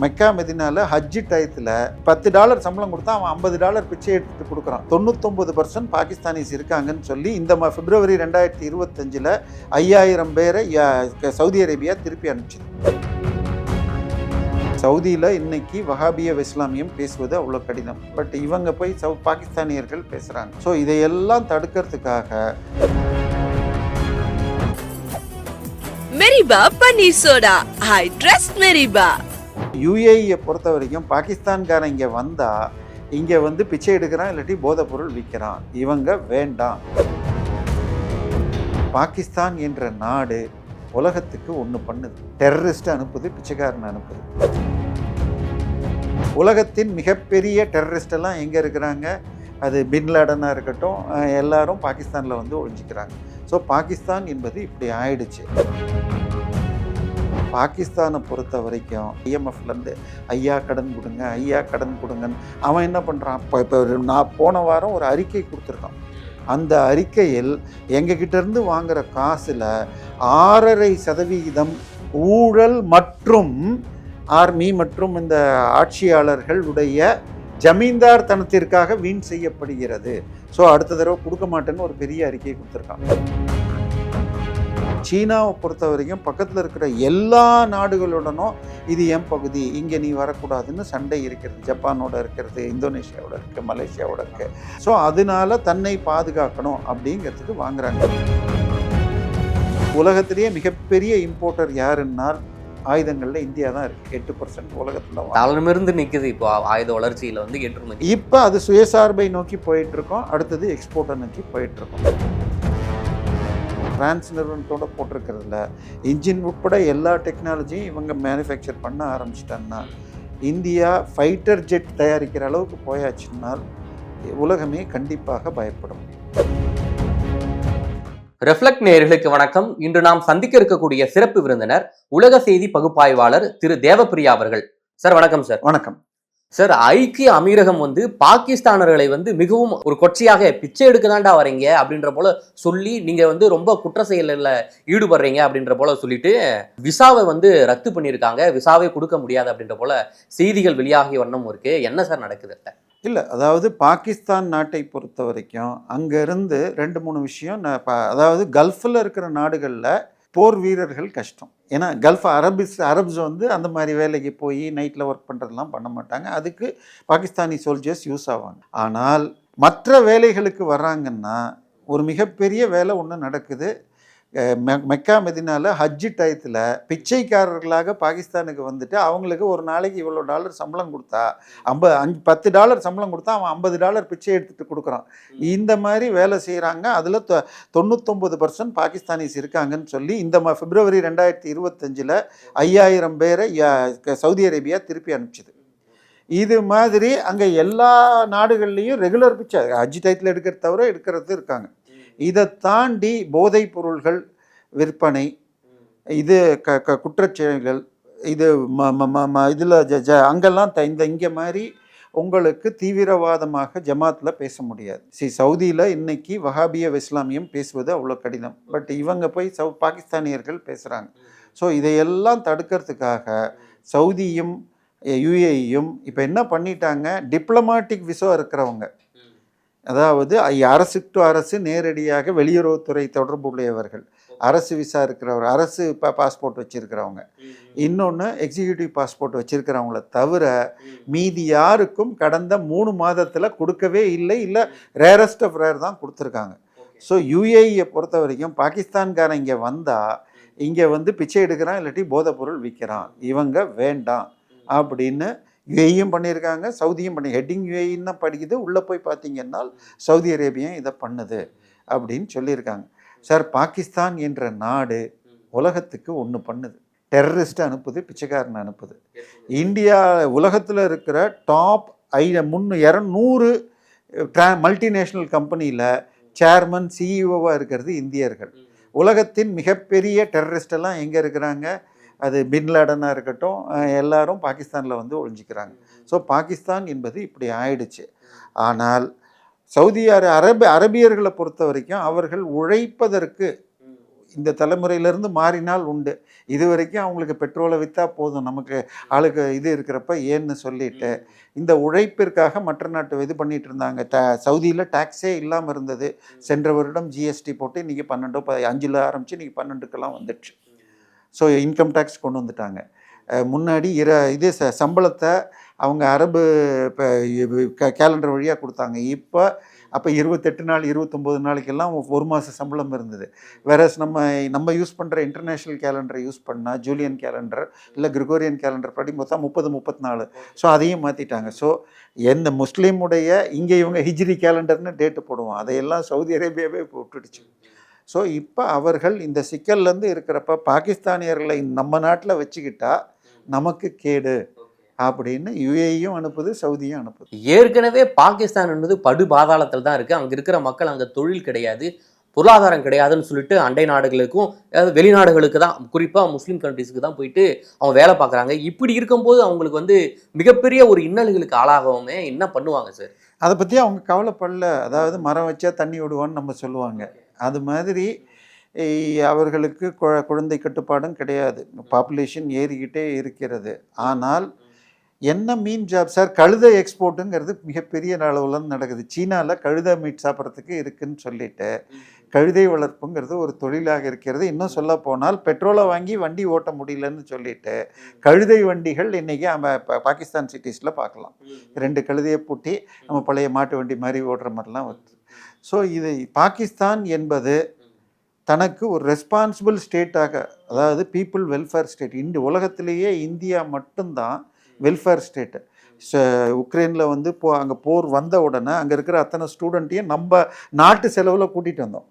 Mecca மெதினால ஹஜ்ஜி டயத்தில் $10 சம்பளம் கொடுத்தா அவன் $50 பிச்சை எடுத்துட்டு கொடுக்குறான். 99% பாகிஸ்தானிஸ் இருக்காங்கன்னு சொல்லி இந்த பிப்ரவரி 2025 5000 பேரை சவுதி அரேபியா திருப்பி அனுப்பிச்சது. சவுதியில் இன்னைக்கு வஹாபிய இஸ்லாமியம் பேசுவது அவ்வளோ கடினம். பட் இவங்க போய் பாகிஸ்தானியர்கள் பேசுகிறாங்க. ஸோ இதையெல்லாம் தடுக்கிறதுக்காக மெரிபா பன்னீர் சோடா, ஐ ட்ரஸ்ட் மெரிபா. யுஏஇயை பொறுத்த வரைக்கும் பாகிஸ்தான்காரன் இங்கே வந்தால் இங்கே வந்து பிச்சை எடுக்கிறான், இல்லாட்டி போதைப் பொருள் விற்கிறான். இவங்க வேண்டாம். பாகிஸ்தான் என்ற நாடு உலகத்துக்கு ஒன்று பண்ணுது. டெரரிஸ்ட் அனுப்புது, பிச்சைக்காரன் அனுப்புது. உலகத்தின் மிகப்பெரிய டெரரிஸ்டெல்லாம் எங்கே இருக்கிறாங்க? அது பின்லாடனாக இருக்கட்டும், எல்லாரும் பாகிஸ்தானில் வந்து ஒழிஞ்சிக்கிறாங்க. ஸோ பாகிஸ்தான் என்பது இப்படி ஆயிடுச்சு. பாகிஸ்தானை பொறுத்த வரைக்கும் IMFலேருந்து ஐயா கடன் கொடுங்க, ஐயா கடன் கொடுங்கன்னு அவன் என்ன பண்ணுறான்? இப்போ நான் போன வாரம் ஒரு அறிக்கை கொடுத்துருக்கான். அந்த அறிக்கையில் எங்ககிட்டேருந்து வாங்குகிற காசில் 6.5% ஊழல் மற்றும் ஆர்மி மற்றும் இந்த ஆட்சியாளர்களுடைய ஜமீன்தார் தனத்திற்காக வீண் செய்யப்படுகிறது. ஸோ அடுத்த தடவை கொடுக்க மாட்டேன்னு ஒரு பெரிய அறிக்கையை கொடுத்துருக்கான். சீனாவை பொறுத்த வரைக்கும் பக்கத்தில் இருக்கிற எல்லா நாடுகளுடனும் இது என் பகுதி, இங்கே நீ வரக்கூடாதுன்னு சண்டை இருக்கிறது. ஜப்பானோட இருக்கிறது, இந்தோனேஷியாவோட இருக்குது, மலேசியாவோட இருக்குது. ஸோ அதனால தன்னை பாதுகாக்கணும் அப்படிங்கிறதுக்கு வாங்குறாங்க. உலகத்திலேயே மிகப்பெரிய இம்போர்ட்டர் யாருன்னால் ஆயுதங்களில் இந்தியா தான் இருக்குது. 8% உலகத்தில் தலைமிருந்து நிற்குது. இப்போ ஆயுத வளர்ச்சியில் வந்து ஏற்றுமதி. இப்போ அது சுயசார்பை நோக்கி போயிட்டுருக்கோம். அடுத்தது எக்ஸ்போர்ட்டை நோக்கி போயிட்டுருக்கோம். ஃப்ரான்ஸ் நிறுவனத்தோடு போட்டிருக்கிறதுல இன்ஜின் உட்பட எல்லா டெக்னாலஜியும் இவங்க மேனுஃபேக்சர் பண்ண ஆரம்பிச்சிட்டாங்கன்னா இந்தியா ஃபைட்டர் ஜெட் தயாரிக்கிற அளவுக்கு போயாச்சுன்னால் உலகமே கண்டிப்பாக பயப்படும். ரெஃப்ளெக்ட் நேயர்களுக்கு வணக்கம். இன்று நாம் சந்திக்க இருக்கக்கூடிய சிறப்பு விருந்தினர் உலக செய்தி பகுப்பாய்வாளர் திரு தேவப்பிரியா அவர்கள். சார் வணக்கம். சார் வணக்கம். சார், ஐக்கிய அமீரகம் வந்து பாகிஸ்தானர்களை வந்து மிகவும் ஒரு கொச்சையாக பிச்சை எடுக்கதாண்டா வரீங்க அப்படின்ற போல சொல்லி நீங்க வந்து ரொம்ப குற்ற செயலில் ஈடுபடுறீங்க அப்படின்ற போல சொல்லிட்டு விசாவை வந்து ரத்து பண்ணியிருக்காங்க. விசாவை கொடுக்க முடியாது அப்படின்ற போல செய்திகள் வெளியாகிய வண்ணம் இருக்கு. என்ன சார் நடக்குது? இல்லை, அதாவது பாகிஸ்தான் நாட்டை பொறுத்த வரைக்கும் அங்கேருந்து 2-3 விஷயம். அதாவது கல்ஃபில் இருக்கிற நாடுகளில் போர் வீரர்கள் கஷ்டம். ஏன்னா கல்ஃப் அரப்ஸ் வந்து அந்த மாதிரி வேலைக்கு போய் நைட்டில் ஒர்க் பண்ணுறதுலாம் பண்ண மாட்டாங்க. அதுக்கு பாகிஸ்தானி சோல்ஜர்ஸ் யூஸ் ஆவாங்க. ஆனால் மற்ற வேலைகளுக்கு வர்றாங்கன்னா ஒரு மிகப்பெரிய வேலை ஒன்று நடக்குது. மெக்கா மெதினால ஹஜ்ஜி டயத்தில் பிச்சைக்காரர்களாக பாகிஸ்தானுக்கு வந்துட்டு அவங்களுக்கு ஒரு நாளைக்கு இவ்வளோ டாலர் சம்பளம் கொடுத்தா $10 சம்பளம் கொடுத்தா அவன் $50 பிச்சை எடுத்துகிட்டு கொடுக்குறான். இந்த மாதிரி வேலை செய்கிறாங்க. அதில் 99% பாகிஸ்தானிஸ் இருக்காங்கன்னு சொல்லி இந்த பிப்ரவரி 2025 5000 பேரை சவுதி அரேபியா திருப்பி அனுப்பிச்சது. இது மாதிரி அங்கே எல்லா நாடுகள்லேயும் ரெகுலர் பிச்சை ஹஜ்ஜி டயத்தில் எடுக்கிறத தவிர எடுக்கிறது இருக்காங்க. இதை தாண்டி போதைப் பொருள்கள் விற்பனை, இது குற்றச்செயல்கள், இது இதில் அங்கெல்லாம் இங்கே மாதிரி உங்களுக்கு தீவிரவாதமாக ஜமாத்தில் பேச முடியாது. சவுதியில் இன்னைக்கு வஹாபிய இஸ்லாமியம் பேசுவது அவ்வளோ கடினம். பட் இவங்க போய் பாகிஸ்தானியர்கள் பேசுகிறாங்க. ஸோ இதையெல்லாம் தடுக்கிறதுக்காக சவுதியும் யுஏஇயும் இப்போ என்ன பண்ணிட்டாங்க? டிப்ளமாட்டிக் விசா இருக்கிறவங்க, அதாவது அரசு டு அரசு நேரடியாக வெளியுறவுத்துறை தொடர்பு உடையவர்கள், அரசு விசா இருக்கிறவர், அரசு பாஸ்போர்ட் வச்சுருக்கிறவங்க, இன்னொன்று எக்ஸிக்யூட்டிவ் பாஸ்போர்ட் வச்சுருக்கிறவங்கள தவிர மீதி யாருக்கும் கடந்த 3 மாதத்தில் கொடுக்கவே இல்லை. இல்லை ரேரஸ்ட் ஆஃப் ரேர் தான் கொடுத்துருக்காங்க. ஸோ யுஏஇயை பொறுத்த வரைக்கும் பாகிஸ்தான்காரன் இங்கே வந்தால் இங்கே வந்து பிச்சை எடுக்கிறான், இல்லாட்டி போதைப் பொருள் விற்கிறான். இவங்க வேண்டாம் அப்படின்னு யுஏயும் பண்ணியிருக்காங்க, சவுதியும் பண்ணி. ஹெட்டிங் யுஏன்னு தான் படிக்குது. உள்ளே போய் பார்த்தீங்கன்னா சவுதி அரேபியா இதை பண்ணுது அப்படின்னு சொல்லியிருக்காங்க. சார், பாகிஸ்தான் என்ற நாடு உலகத்துக்கு ஒன்று பண்ணுது. டெரரிஸ்ட்டை அனுப்புது, பிச்சைக்காரனை அனுப்புது. இந்தியா உலகத்தில் இருக்கிற டாப் 200 மல்டிநேஷ்னல் கம்பெனியில் சேர்மன் சிஇஓவாக இருக்கிறது இந்தியர்கள். உலகத்தின் மிகப்பெரிய டெரரிஸ்டெல்லாம் எங்கே இருக்கிறாங்க? அது பின்லாடனாக இருக்கட்டும், எல்லாரும் பாகிஸ்தானில் வந்து ஒழிஞ்சிக்கிறாங்க. ஸோ பாகிஸ்தான் என்பது இப்படி ஆயிடுச்சு. ஆனால் சவுதி அரபியர்களை பொறுத்த வரைக்கும் அவர்கள் உழைப்பதற்கு இந்த தலைமுறையிலேருந்து மாறினால் உண்டு. இது வரைக்கும் அவங்களுக்கு பெட்ரோலை விற்றா போதும் நமக்கு ஆளுக்கு இது இருக்கிறப்ப ஏன்னு சொல்லிட்டு இந்த உழைப்பிற்காக மற்ற நாட்டு இது பண்ணிட்டு இருந்தாங்க. சவுதியில் டேக்ஸே இல்லாமல் இருந்தது. சென்ற வருடம் ஜிஎஸ்டி போட்டு இன்றைக்கி 5ல் ஆரம்பித்து இன்றைக்கி 12க்கெல்லாம் வந்துடுச்சு. ஸோ இன்கம் டேக்ஸ் கொண்டு வந்துட்டாங்க. முன்னாடி இது சம்பளத்தை அவங்க அரபு கேலண்டர் வழியாக கொடுத்தாங்க. இப்போ அப்போ 28 நாள் 29 நாளைக்கெல்லாம் 1 மாத சம்பளம் இருந்தது. வேறஸ் நம்ம யூஸ் பண்ணுற இன்டர்நேஷ்னல் கேலண்டரை யூஸ் பண்ணால் ஜூலியன் கேலண்டர் இல்லை கிரிகோரியன் கேலண்டர் படி மொத்தம் 30-34. ஸோ அதையும் மாற்றிட்டாங்க. ஸோ எந்த முஸ்லீமுடைய இங்கே இவங்க ஹிஜ்ரி கேலண்டர்னு டேட்டு போடுவோம், அதையெல்லாம் சவுதி அரேபியாவே விட்டுடுச்சு. ஸோ இப்போ அவர்கள் இந்த சிக்கல்லேருந்து இருக்கிறப்ப பாகிஸ்தானியர்களை நம்ம நாட்டில் வச்சுக்கிட்டா நமக்கு கேடு அப்படின்னு யுஏயும் அனுப்புது, சவுதியும் அனுப்புது. ஏற்கனவே பாகிஸ்தான் என்பது படு பாதாளத்தில் தான் இருக்குது. அங்கே இருக்கிற மக்கள் அங்கே தொழில் கிடையாது, பொருளாதாரம் கிடையாதுன்னு சொல்லிட்டு அண்டை நாடுகளுக்கும் அதாவது வெளிநாடுகளுக்கு தான், குறிப்பாக முஸ்லீம் கண்ட்ரிஸுக்கு தான் போயிட்டு அவங்க வேலை பார்க்குறாங்க. இப்படி இருக்கும்போது அவங்களுக்கு வந்து மிகப்பெரிய ஒரு இன்னல்களுக்கு ஆளாகவுமே என்ன பண்ணுவாங்க சார்? அதை பற்றி அவங்க கவலைப்படல. அதாவது மரம் வச்சா தண்ணி விடுவான்னு நம்ம சொல்லுவாங்க. அது மாதிரி அவர்களுக்கு குழந்தை கட்டுப்பாடும் கிடையாது. பாப்புலேஷன் ஏறிக்கிட்டே இருக்கிறது. ஆனால் என்ன மீன் ஜாப் சார், கழுதை எக்ஸ்போர்ட்டுங்கிறது மிகப்பெரிய அளவில் நடக்குது. சீனாவில் கழுதை மீட் சாப்பிட்றதுக்கு இருக்குதுன்னு சொல்லிட்டு கழுதை வளர்ப்புங்கிறது ஒரு தொழிலாக இருக்கிறது. இன்னும் சொல்ல போனால் பெட்ரோலை வாங்கி வண்டி ஓட்ட முடியலன்னு சொல்லிட்டு கழுதை வண்டிகள் இன்றைக்கி நம்ம பாகிஸ்தான் சிட்டிஸில் பார்க்கலாம். 2 கழுதையை பூட்டி நம்ம பழைய மாட்டு வண்டி மாதிரி ஓடுற மாதிரிலாம் வருது. ஸோ இது பாகிஸ்தான் என்பது தனக்கு ஒரு ரெஸ்பான்சிபிள் ஸ்டேட்டாக, அதாவது பீப்புள் வெல்ஃபேர் ஸ்டேட். உலகத்திலேயே இந்தியா மட்டும்தான் வெல்ஃபேர் ஸ்டேட்டு. உக்ரைனில் வந்து அங்கே போர் வந்த உடனே அங்கே இருக்கிற அத்தனை ஸ்டூடெண்ட்டையும் நம்ம நாட்டு செலவில் கூட்டிகிட்டு வந்தோம்.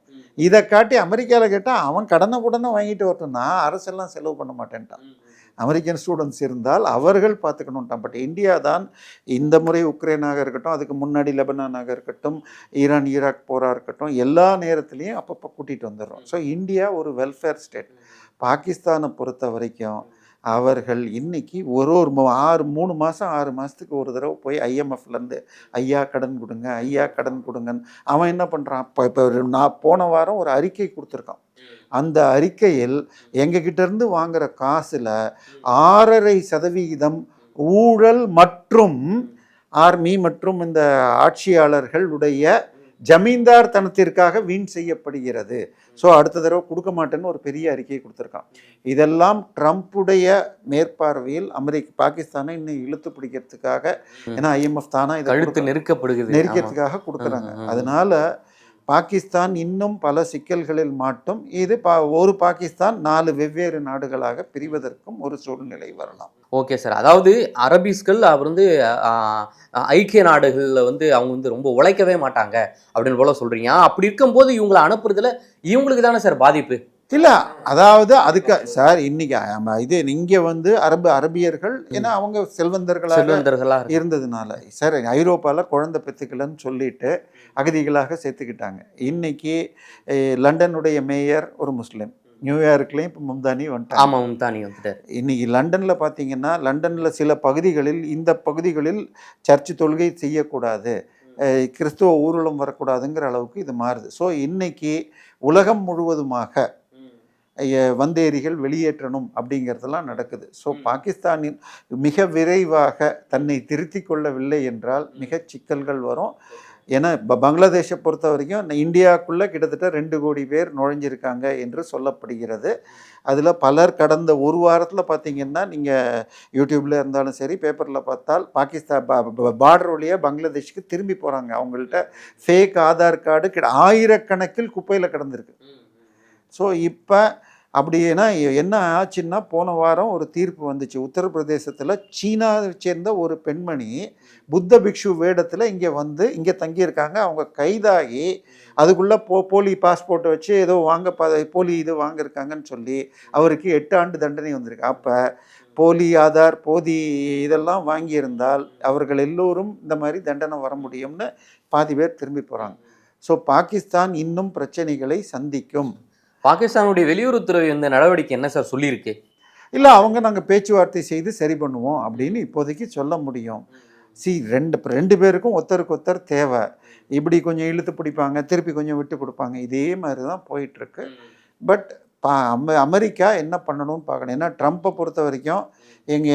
இதை காட்டி அமெரிக்காவில் கேட்டால் அவன் கடனை வாங்கிட்டு வரட்டும், நான் அரசெல்லாம் செலவு பண்ண மாட்டேன்ட்டான். அமெரிக்கன் ஸ்டூடெண்ட்ஸ் இருந்தால் அவர்கள் பார்த்துக்கணுன்ட்டான். பட் இந்தியா தான் இந்த முறை உக்ரைனாக இருக்கட்டும், அதுக்கு முன்னாடி லெபனானாக இருக்கட்டும், ஈரான் ஈராக் போராக இருக்கட்டும், எல்லா நேரத்துலையும் அப்பப்போ கூட்டிகிட்டு வந்துடுறோம். ஸோ இந்தியா ஒரு வெல்ஃபேர் ஸ்டேட். பாகிஸ்தானை பொறுத்த வரைக்கும் அவர்கள் இன்றைக்கி ஒரு 3 மாதம் 6 மாதத்துக்கு ஒரு தடவை போய் ஐஎம்எஃப்லேருந்து ஐயா கடன் கொடுங்க, ஐயா கடன் கொடுங்கன்னு அவன் என்ன பண்ணுறான். இப்போ நான் போன வாரம் ஒரு அறிக்கை கொடுத்துருக்கான். அந்த அறிக்கையில் எங்ககிட்டேருந்து வாங்குகிற காசில் 6.5% ஊழல் மற்றும் ஆர்மி மற்றும் இந்த ஆட்சியாளர்களுடைய ஜமீன்தார் தனத்திற்காக வீண் செய்யப்படுகிறது. ஸோ அடுத்த தடவை கொடுக்க மாட்டேன்னு ஒரு பெரிய அறிக்கையை கொடுத்துருக்கான். இதெல்லாம் ட்ரம்ப்புடைய மேற்பார்வையில் பாகிஸ்தானை இன்னும் இழுத்து பிடிக்கிறதுக்காக, ஏன்னா ஐஎம்எஃப் தானா இதை நெருக்கிறதுக்காக கொடுக்குறாங்க. அதனால பாகிஸ்தான் இன்னும் பல சிக்கல்களில் மாட்டும். இது ஒரு பாகிஸ்தான் 4 வெவ்வேறு நாடுகளாக பிரிவதற்கும் ஒரு சூழ்நிலை வரலாம். Okay sir. அதாவது அரபிஸ்கள் அவர் வந்து ஐக்கிய நாடுகளில் வந்து அவங்க வந்து ரொம்ப உழைக்கவே மாட்டாங்க அப்படின்னு போல சொல்கிறீங்க. அப்படி இருக்கும்போது இவங்களை அனுப்புறதுல இவங்களுக்கு தானே சார் பாதிப்பு? இல்லை, அதாவது அதுக்கு சார் இன்னைக்கு இது இங்கே வந்து அரபியர்கள் ஏன்னா அவங்க செல்வந்தர்களாக இருந்ததுனால சார் ஐரோப்பாவில் குழந்தை பெற்றுக்கலன்னு சொல்லிட்டு அகதிகளாக சேர்த்துக்கிட்டாங்க. இன்னைக்கு லண்டனுடைய மேயர் ஒரு முஸ்லீம், நியூயார்க்லேயும் இப்போ மும்தானி வந்துட்டாங்க. ஆமாம், மும்தானி வந்துட்டார். இன்றைக்கி லண்டனில் பார்த்தீங்கன்னா, லண்டனில் சில பகுதிகளில் இந்த பகுதிகளில் சர்ச்சு தொழுகை செய்யக்கூடாது, கிறிஸ்துவ ஊர்வலம் வரக்கூடாதுங்கிற அளவுக்கு இது மாறுது. ஸோ இன்றைக்கி உலகம் முழுவதுமாக வந்தேரிகள் வெளியேற்றணும் அப்படிங்கிறதெல்லாம் நடக்குது. ஸோ பாகிஸ்தானின் மிக விரைவாக தன்னை திருத்தி கொள்ளவில்லை என்றால் மிக சிக்கல்கள் வரும். ஏன்னா பங்களாதேஷை பொறுத்த வரைக்கும் இந்தியாவுக்குள்ளே கிட்டத்தட்ட 2 கோடி பேர் நுழைஞ்சிருக்காங்க என்று சொல்லப்படுகிறது. அதில் பலர் கடந்த ஒரு வாரத்தில் பார்த்திங்கன்னா, நீங்கள் யூடியூப்பில் இருந்தாலும் சரி பேப்பரில் பார்த்தால் பாகிஸ்தான் பார்டர் வழியாக பங்களாதேஷுக்கு திரும்பி போகிறாங்க. அவங்கள்ட்ட ஃபேக் ஆதார் கார்டு ஆயிரக்கணக்கில் குப்பையில் கிடந்திருக்கு. ஸோ இப்போ அப்படின்னா என்ன ஆச்சுன்னா, போன வாரம் ஒரு தீர்ப்பு வந்துச்சு. உத்தரப்பிரதேசத்தில் சீனாவை சேர்ந்த ஒரு பெண்மணி புத்த பிக்ஷு வேடத்தில் இங்கே தங்கியிருக்காங்க. அவங்க கைதாகி அதுக்குள்ளே போலி பாஸ்போர்ட்டை வச்சு ஏதோ போலி இது வாங்கியிருக்காங்கன்னு சொல்லி அவருக்கு 8 ஆண்டு தண்டனை வந்திருக்கு. அப்போ போலி ஆதார் இதெல்லாம் வாங்கியிருந்தால் அவர்கள் எல்லோரும் இந்த மாதிரி தண்டனை வர முடியும்னு பாதி பேர் திரும்பி போகிறாங்க. ஸோ பாகிஸ்தான் இன்னும் பிரச்சனைகளை சந்திக்கும். பாகிஸ்தானுடைய வெளியுறவுத்துறை இந்த நடவடிக்கை என்ன சார் சொல்லியிருக்கு? இல்லை, அவங்க நாங்கள் பேச்சுவார்த்தை செய்து சரி பண்ணுவோம் அப்படின்னு இப்போதைக்கு சொல்ல முடியும். ரெண்டு பேருக்கும் ஒருத்தருக்கு ஒருத்தர் தேவை. இப்படி கொஞ்சம் இழுத்து பிடிப்பாங்க, திருப்பி கொஞ்சம் விட்டு கொடுப்பாங்க. இதே மாதிரி தான் போயிட்டுருக்கு. பட் அமெரிக்கா என்ன பண்ணணும்னு பார்க்கணும். ஏன்னா ட்ரம்ப்பை பொறுத்த வரைக்கும்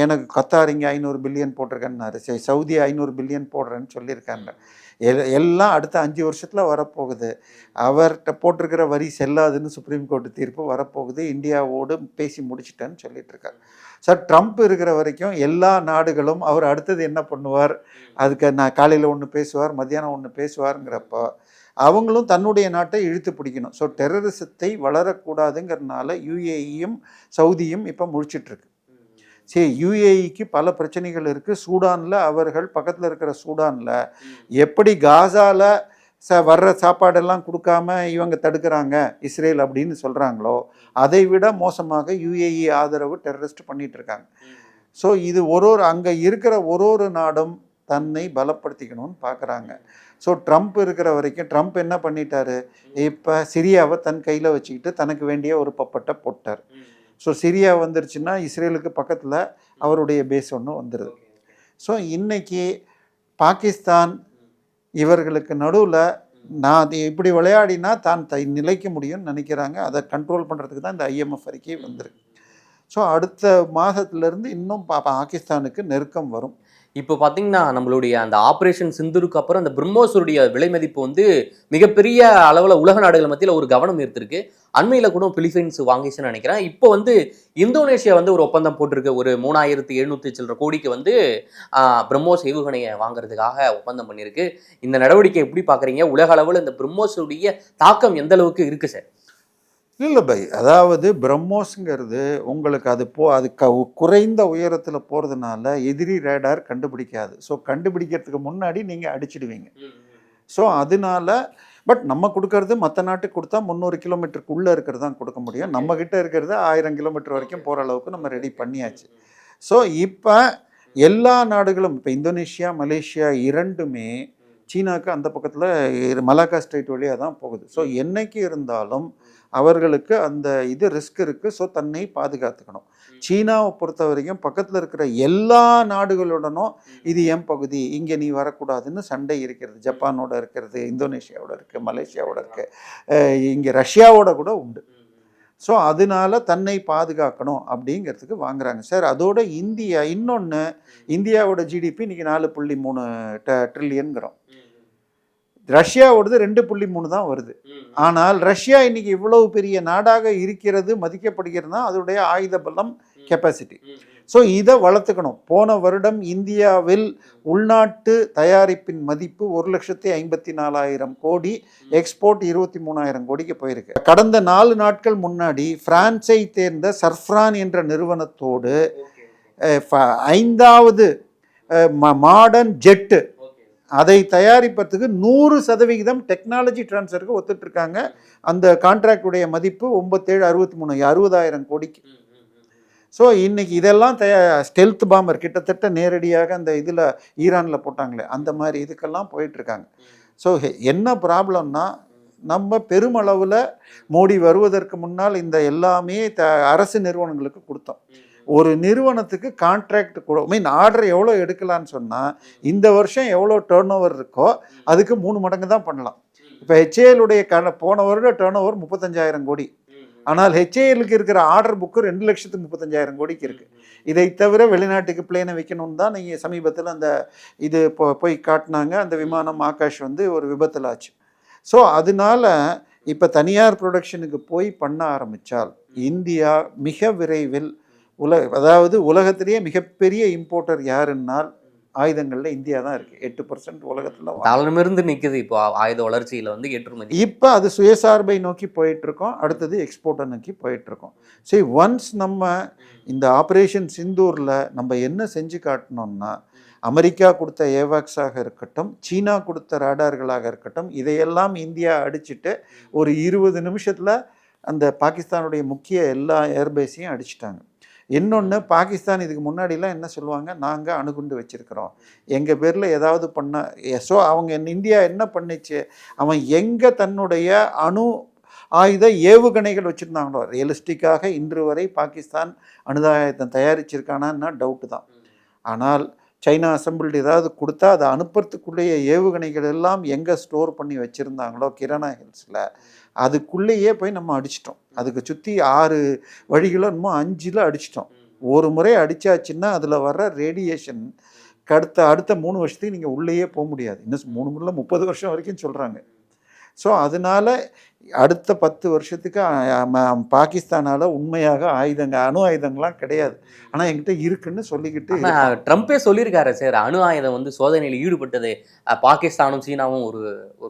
எனக்கு கத்தார் இங்கே 500 பில்லியன் போட்டிருக்கேன்னாரு, சரி சவுதி 500 பில்லியன் போடுறேன்னு சொல்லியிருக்காங்க. எல்லாம் அடுத்த 5 வருஷத்தில் வரப்போகுது. அவர்கிட்ட போட்டிருக்கிற வரி செல்லாதுன்னு சுப்ரீம் கோர்ட்டு தீர்ப்பு வரப்போகுது. இந்தியாவோடு பேசி முடிச்சிட்டேன்னு சொல்லிட்டு இருக்காரு. சார் ட்ரம்ப் இருக்கிற வரைக்கும் எல்லா நாடுகளும் அவர் அடுத்தது என்ன பண்ணுவார், அதுக்கு நான் காலையில் ஒன்று பேசுவார், மத்தியானம் ஒன்று பேசுவாருங்கிறப்போ அவங்களும் தன்னுடைய நாட்டை இழுத்து பிடிக்கணும். ஸோ டெரரிசத்தை வளரக்கூடாதுங்கிறதுனால யுஏஇயும் சவுதியும் இப்போ முழிச்சிட்ருக்கு. சரி, யுஏஇக்கு பல பிரச்சனைகள் இருக்குது. சூடானில் அவர்கள் பக்கத்தில் இருக்கிற சூடானில் எப்படி காசாவில் வர்ற சாப்பாடெல்லாம் கொடுக்காம இவங்க தடுக்கிறாங்க இஸ்ரேல் அப்படின்னு சொல்கிறாங்களோ, அதை விட மோசமாக யுஏஇ ஆதரவு டெரரிஸ்ட் பண்ணிகிட்ருக்காங்க. ஸோ இது அங்கே இருக்கிற ஒரு நாடும் தன்னை பலப்படுத்திக்கணும்னு பார்க்குறாங்க. ஸோ ட்ரம்ப் இருக்கிற வரைக்கும் ட்ரம்ப் என்ன பண்ணிட்டாரு, இப்போ சிரியாவை தன் கையில் வச்சுக்கிட்டு தனக்கு வேண்டிய ஒரு பப்பட்டை போட்டார். ஸோ சிரியா வந்துருச்சுன்னா இஸ்ரேலுக்கு பக்கத்தில் அவருடைய பேஸ் ஒன்று வந்துடுது. ஸோ இன்றைக்கி பாகிஸ்தான் இவர்களுக்கு நடுவில் நான் அது இப்படி விளையாடினா தான் நிலைக்க முடியும்னு நினைக்கிறாங்க. அதை கண்ட்ரோல் பண்ணுறதுக்கு தான் இந்த IMF அறிக்கை வந்திருக்கு. ஸோ அடுத்த மாதத்துலேருந்து இன்னும் பாகிஸ்தானுக்கு நெருக்கம் வரும். இப்போ பார்த்தீங்கன்னா நம்மளுடைய அந்த ஆப்ரேஷன் சிந்தூருக்கு அப்புறம் அந்த பிரம்மோஸருடைய விலை மதிப்பு வந்து மிகப்பெரிய அளவில் உலக நாடுகள் மத்தியில் ஒரு கவனம் ஈர்த்திருக்கு. அண்மையில் கூட பிலிப்பைன்ஸ் வாங்கிச்சுன்னு நினைக்கிறேன். இப்போ வந்து இந்தோனேஷியா வந்து ஒரு ஒப்பந்தம் போட்டிருக்கு. ஒரு 3700 சில்லற கோடிக்கு வந்து பிரம்மோஸ் ஏவுகணையை வாங்குறதுக்காக ஒப்பந்தம் பண்ணியிருக்கு. இந்த நடவடிக்கை எப்படி பார்க்குறீங்க? உலக அளவில் இந்த பிரம்மோஸுடைய தாக்கம் எந்த அளவுக்கு இருக்குது சார்? இல்லை பை, அதாவது பிரம்மோஸுங்கிறது உங்களுக்கு அது குறைந்த உயரத்தில் போகிறதுனால எதிரி ரேடார் கண்டுபிடிக்காது. ஸோ கண்டுபிடிக்கிறதுக்கு முன்னாடி நீங்கள் அடிச்சிடுவீங்க. ஸோ அதனால பட் நம்ம கொடுக்கறது மற்ற நாட்டுக்கு கொடுத்தா 300 கிலோமீட்டருக்குள்ளே இருக்கிறது தான் கொடுக்க முடியும். நம்மக்கிட்ட இருக்கிறது 1000 கிலோமீட்டர் வரைக்கும் போகிற அளவுக்கு நம்ம ரெடி பண்ணியாச்சு. ஸோ இப்போ எல்லா நாடுகளும் இப்போ இந்தோனேஷியா மலேசியா இரண்டுமே சீனாவுக்கு அந்த பக்கத்தில் மலாக்கா ஸ்ட்ரைட் வழியாக தான் போகுது. ஸோ என்னைக்கு இருந்தாலும் அவர்களுக்கு அந்த ரிஸ்க் இருக்குது. ஸோ தன்னை பாதுகாத்துக்கணும். சீனாவை பொறுத்த வரைக்கும் பக்கத்தில் இருக்கிற எல்லா நாடுகளுடனும் இது என் பகுதி, இங்கே நீ வரக்கூடாதுன்னு சண்டை இருக்கிறது. ஜப்பானோட இருக்கிறது, இந்தோனேஷியாவோட இருக்குது, மலேசியாவோட இருக்குது, இங்கே ரஷ்யாவோட கூட உண்டு. ஸோ அதனால தன்னை பாதுகாக்கணும் அப்படிங்கிறதுக்கு வாங்குறாங்க சார். அதோட இந்தியாவோட ஜிடிபி இன்றைக்கி 4.3 ட்ரில்லியன்கிறோம். ரஷ்யாவோடது 2.3 தான் வருது. ஆனால் ரஷ்யா இன்னைக்கு இவ்வளவு பெரிய நாடாக இருக்கிறது, மதிக்கப்படுகிறதுனா அதோடைய ஆயுத பலம், கெப்பாசிட்டி. ஸோ இதை வளர்த்துக்கணும். போன வருடம் இந்தியாவில் உள்நாட்டு தயாரிப்பின் மதிப்பு 1,54,000 கோடி, எக்ஸ்போர்ட் 23,000 கோடிக்கு போயிருக்கு. கடந்த 4 நாட்கள் முன்னாடி பிரான்ஸை தேர்ந்த சர்ஃப்ரான் என்ற நிறுவனத்தோடு 5வது மாடர்ன் ஜெட்டு அதை தயாரிப்பதுக்கு 100% டெக்னாலஜி டிரான்ஸ்ஃபருக்கு ஒத்துட்ருக்காங்க. அந்த கான்ட்ராக்டுடைய மதிப்பு 60,000 கோடிக்கு. ஸோ இன்றைக்கி இதெல்லாம் ஸ்டெல்த் பாம்பர் கிட்டத்தட்ட நேரடியாக அந்த இதில் ஈரானில் போட்டாங்களே அந்த மாதிரி இதுக்கெல்லாம் போயிட்டுருக்காங்க. ஸோ என்ன ப்ராப்ளம்னா, நம்ம பெருமளவில் மோடி வருவதற்கு முன்னால் இந்த எல்லாமே அரசு நிறுவனங்களுக்கு கொடுத்தோம். ஒரு நிறுவனத்துக்கு கான்ட்ராக்ட் ஆர்டர் எவ்வளோ எடுக்கலான்னு சொன்னால் இந்த வருஷம் எவ்வளோ டேர்ன் ஓவர் இருக்கோ அதுக்கு 3 மடங்கு தான் பண்ணலாம். இப்போ ஹெச்ஏஎல்லுடைய போன வருட டேர்ன் ஓவர் 35,000 கோடி. ஆனால் ஹெச்ஏஎலுக்கு இருக்கிற ஆர்டர் புக்கு 2,35,000 கோடிக்கு இருக்குது. இதை தவிர வெளிநாட்டுக்கு பிளேனை வைக்கணும்னு தான் நீங்கள் சமீபத்தில் அந்த போய் காட்டினாங்க. அந்த விமானம் ஆகாஷ் வந்து ஒரு விபத்தில் ஆச்சு. ஸோ அதனால இப்போ தனியார் ப்ரொடக்ஷனுக்கு போய் பண்ண ஆரம்பித்தால் இந்தியா மிக விரைவில் அதாவது உலகத்திலேயே மிகப்பெரிய இம்போர்ட்டர் யாருன்னால் ஆயுதங்களில் இந்தியா தான் இருக்குது. 8% உலகத்தில் இருந்து நிற்குது. இப்போ ஆயுத வளர்ச்சியில் வந்து ஏற்றுமதி. இப்போ அது சுயசார்பை நோக்கி போயிட்டுருக்கோம். அடுத்தது எக்ஸ்போர்ட்டை நோக்கி போயிட்டுருக்கோம். சரி, ஒன்ஸ் நம்ம இந்த ஆப்ரேஷன் சிந்தூரில் நம்ம என்ன செஞ்சு காட்டணும்னா, அமெரிக்கா கொடுத்த ஏவாக்ஸாக இருக்கட்டும், சீனா கொடுத்த ராடார்களாக இருக்கட்டும், இதையெல்லாம் இந்தியா அடிச்சுட்டு ஒரு 20 நிமிஷத்தில் அந்த பாகிஸ்தானுடைய முக்கிய எல்லா ஏர்பேஸையும் அடிச்சிட்டாங்க. இன்னொன்று, பாகிஸ்தான் இதுக்கு முன்னாடிலாம் என்ன சொல்லுவாங்க, நாங்கள் அணுகுண்டு வச்சுருக்கிறோம், எங்கள் பேரில் ஏதாவது பண்ண. ஸோ அவங்க இந்தியா என்ன பண்ணிச்சு, அவன் எங்கே தன்னுடைய அணு ஆயுத ஏவுகணைகள் வச்சுருந்தாங்களோ, ரியலிஸ்டிக்காக இன்று வரை பாகிஸ்தான் அணுதாயுதம் தயாரிச்சிருக்கானான்னா டவுட்டு தான். ஆனால் சைனா அசம்பிள்டு ஏதாவது கொடுத்தா அதை அனுப்புறதுக்குள்ளேயே ஏவுகணைகள் எல்லாம் எங்கே ஸ்டோர் பண்ணி வச்சுருந்தாங்களோ கிரானா ஹில்ஸில், அதுக்குள்ளேயே போய் நம்ம அடிச்சிட்டோம். அதுக்கு சுற்றி 6 வழிகளோ என்னமோ 5ல் அடிச்சிட்டோம். ஒரு முறை அடித்தாச்சுன்னா அதில் வர்ற ரேடியேஷன் அடுத்த 3 வருஷத்துக்கு நீங்கள் உள்ளேயே போக முடியாது. இன்னும் 3 முறையில் 30 வருஷம் வரைக்கும் சொல்கிறாங்க. ஸோ அதனால அடுத்த 10 வருஷத்துக்கு பாகிஸ்தானால் உண்மையாக அணு ஆயுதங்கள்லாம் கிடையாது. ஆனால் என்கிட்ட இருக்குன்னு சொல்லிக்கிட்டு ட்ரம்ப்பே சொல்லியிருக்காரு சார், அணு ஆயுதம் வந்து சோதனையில் ஈடுபட்டது பாகிஸ்தானும் சீனாவும் ஒரு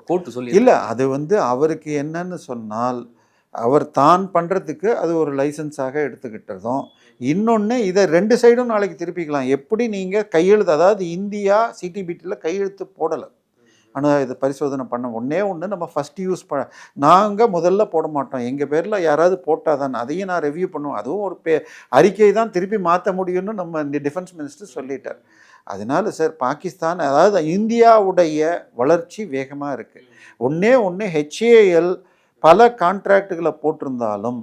கோட்டு சொல்லி இல்லை. அது வந்து அவருக்கு என்னன்னு சொன்னால் அவர் தான் பண்ணுறதுக்கு அது ஒரு லைசன்ஸாக எடுத்துக்கிட்டதும், இன்னொன்று இதை 2 சைடும் நாளைக்கு திருப்பிக்கலாம். எப்படி நீங்கள் கையெழுத்து, அதாவது இந்தியா சிடிபிடியில் கையெழுத்து போடலை அணு ஆயுத பரிசோதனை பண்ண. ஒன்று நம்ம ஃபஸ்ட் யூஸ் நாங்கள் முதல்ல போட மாட்டோம், எங்கள் பேரில் யாராவது போட்டால் தான் அதையும் நான் ரிவ்யூ பண்ணுவோம். அதுவும் ஒரு அறிக்கை தான் திருப்பி மாற்ற முடியும்னு நம்ம டிஃபென்ஸ் மினிஸ்டர் சொல்லிட்டார். அதனால சார் பாகிஸ்தான், அதாவது இந்தியாவுடைய வளர்ச்சி வேகமாக இருக்குது. ஒன்று ஹெச்ஏஎல் பல கான்ட்ராக்டுகளை போட்டிருந்தாலும்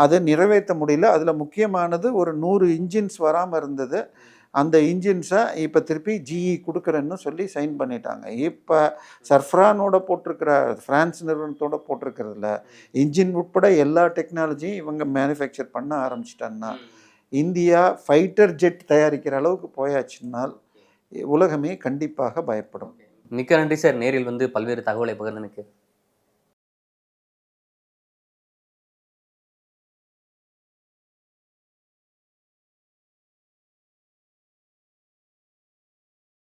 அதை நிறைவேற்ற முடியல. அதில் முக்கியமானது ஒரு 100 இன்ஜின்ஸ் வராமல் இருந்தது. அந்த இன்ஜின்ஸை இப்போ திருப்பி ஜிஇ கொடுக்குறேன்னு சொல்லி சைன் பண்ணிட்டாங்க. இப்போ சர்ஃப்ரானோட போட்டிருக்கிற ஃப்ரான்ஸ் நிறுவனத்தோட போட்டிருக்கிறதுல இன்ஜின் உட்பட எல்லா டெக்னாலஜியும் இவங்க மேனுஃபேக்சர் பண்ண ஆரம்பிச்சிட்டாங்கன்னா இந்தியா ஃபைட்டர் ஜெட் தயாரிக்கிற அளவுக்கு போயாச்சுன்னால் உலகமே கண்டிப்பாக பயப்படும். மிக்க நன்றி சார், நேரில் வந்து பல்வேறு தகவலை பகிர்ந்தனுக்கு.